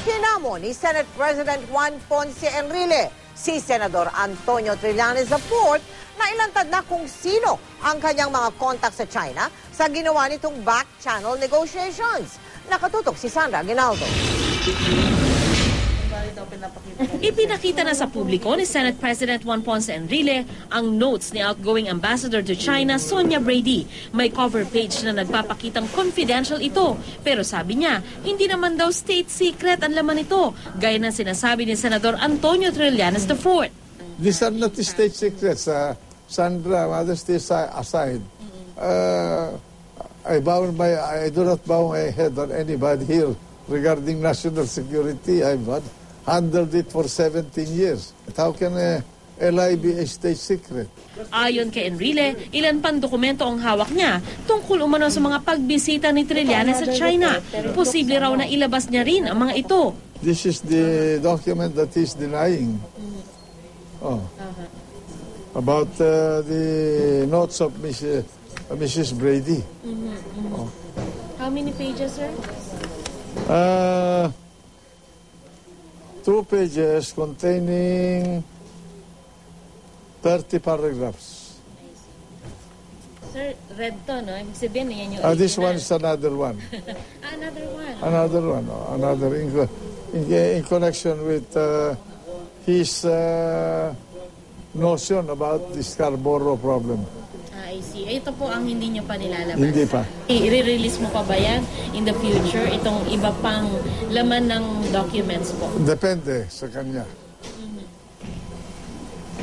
Hinamo ni Senate President Juan Ponce Enrile si Senador Antonio Trillanes IV na ilantad na kung sino ang kanyang mga kontak sa China sa ginawa nitong back-channel negotiations. Nakatutok si Sandra Aguinaldo. Ipinakita na sa publiko ni Senate President Juan Ponce Enrile ang notes ni outgoing Ambassador to China Sonia Brady. May cover page na nagpapakitang confidential ito. Pero sabi niya, hindi naman daw state secret ang laman ito, gaya ng sinasabi ni Senador Antonio Trillanes IV. These are not state secrets, Sandra, modesty aside. I do not bow my head on anybody here regarding national security. I've handled it for 17 years. How can a lie be a state secret? Ayon kay Enrile, ilan pang dokumento ang hawak niya tungkol umano sa mga pagbisita ni Trillanes sa China. Posible raw na ilabas niya rin ang mga ito. This is the document that he's denying. About the notes of Mrs. Brady. How many pages, sir? 2 pages containing 30 paragraphs. Sir, red to, no? Ibig sabihin, yan yung original. This one is another one. Another one. Another one. Another in connection with his notion about the Scarborough problem. I see. Ito po ang hindi nyo pa nilalabas. Hindi pa. I-release mo pa ba yan in the future? Itong iba pang laman ng documents po? Depende sa kanya.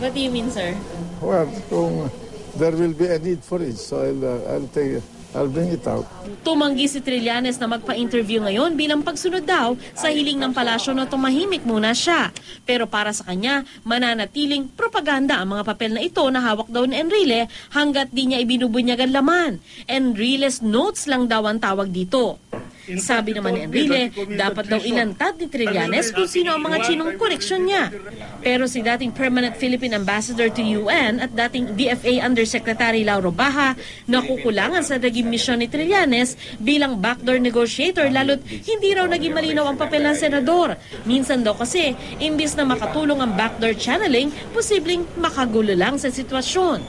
What do you mean, sir? Well, kung there will be a need for it, so I'll bring it out. Tumanggi si Trillanes na magpa-interview ngayon bilang pagsunod daw sa hiling ng palasyo na tumahimik muna siya. Pero para sa kanya, mananatiling propaganda ang mga papel na ito na hawak daw ni Enrile hanggat di niya ibinubunyagan laman. Enrile's notes lang daw ang tawag dito. Sabi naman ni Enrile, dapat daw ilantad ni Trillanes kung sino ang mga Chinong koneksyon niya. Pero si dating Permanent Philippine Ambassador to UN at dating DFA Undersecretary Lauro Baja nakukulangan sa naging misyon ni Trillanes bilang backdoor negotiator lalo't hindi raw naging malinaw ang papel ng senador. Minsan daw kasi, imbis na makatulong ang backdoor channeling, posibleng makagulo lang sa sitwasyon.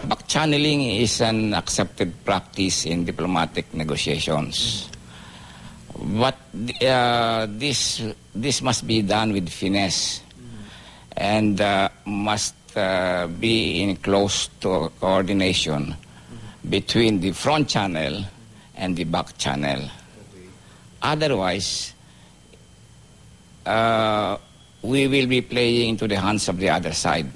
Back-channeling is an accepted practice in diplomatic negotiations. But this must be done with finesse and must be in close coordination between the front channel and the back channel. Otherwise, we will be playing into the hands of the other side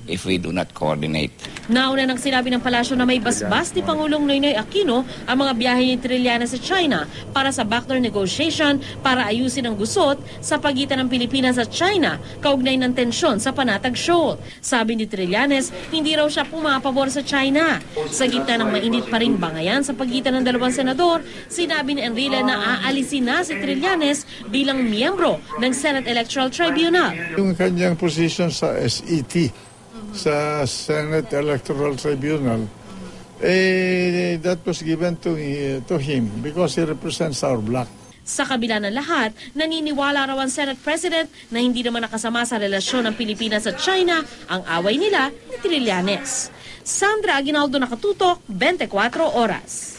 if we do not coordinate. Nauna nang sinabi ng palasyo na may basbas ni Pangulong Noynoy Aquino ang mga biyahe ni Trillanes sa China para sa backdoor negotiation para ayusin ang gusot sa pagitan ng Pilipinas at China kaugnay ng tensyon sa Panatag Shoal. Sabi ni Trillanes, hindi raw siya pumapabor sa China. Sa gitna ng mainit pa ring bangayan sa pagitan ng dalawang senador, sinabi ni Enrile na aalisin na si Trillanes bilang miyembro ng Senate Electoral Tribunal. Yung kanyang position sa SET, sa Senate Electoral Tribunal, that was given to him because he represents our bloc. Sa kabila ng lahat, naniniwala raw ang Senate President na hindi naman nakasama sa relasyon ng Pilipinas at China ang away nila ni Trillanes. Sandra Aguinaldo, Nakatutok, 24 Oras.